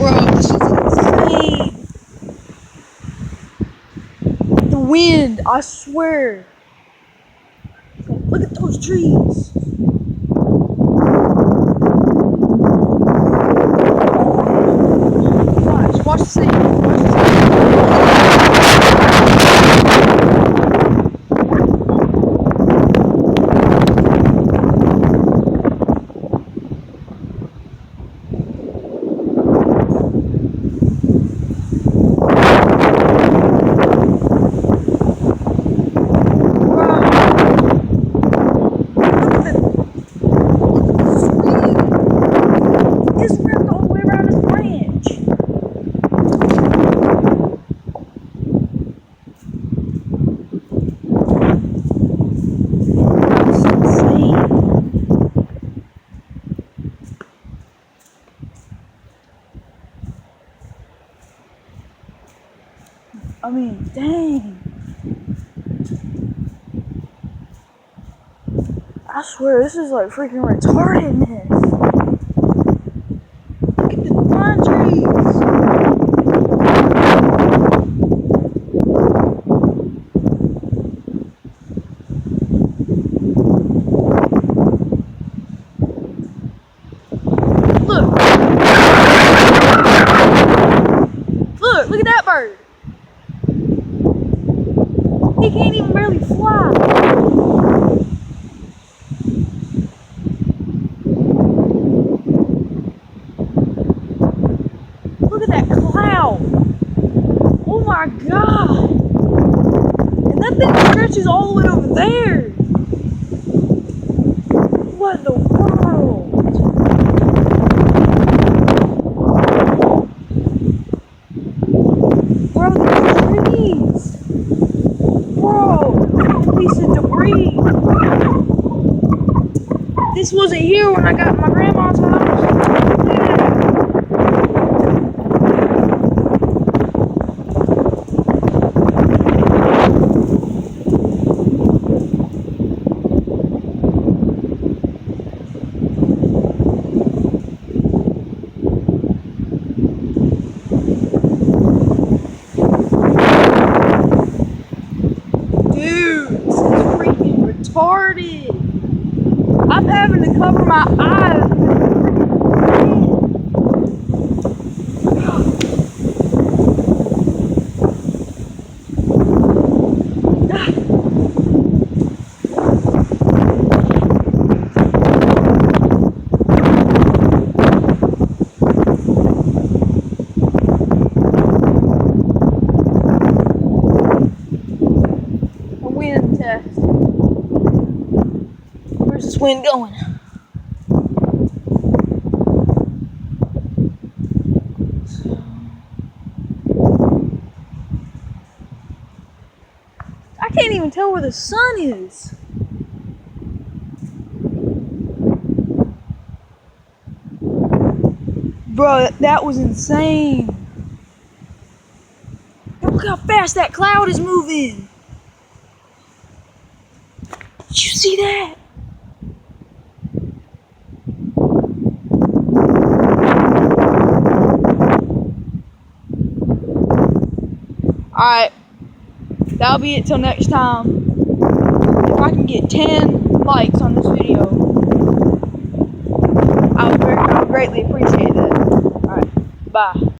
Bro, this is insane. The wind, I swear. Look at those trees. Watch the sand. Watch the sand. It's wrapped all the way around this branch. That's insane. I mean, dang. I swear, this is like freaking retardedness. Look at the pine trees. Look. Look at that bird. He can't even barely fly. Look at that cloud. Oh my god. And that thing stretches all the way over there. What in the world? Bro, the trees. Bro, piece of debris. This wasn't here when I got my grandma's house. Dude, this is freaking retarded. I'm having to cover my eyes. A wind test. Where's this wind going? I can't even tell where the sun is. Bro, that was insane. Look how fast that cloud is moving. Did you see that? Alright. That'll be it till next time. If I can get 10 likes on this video, I would greatly appreciate that. Alright, bye.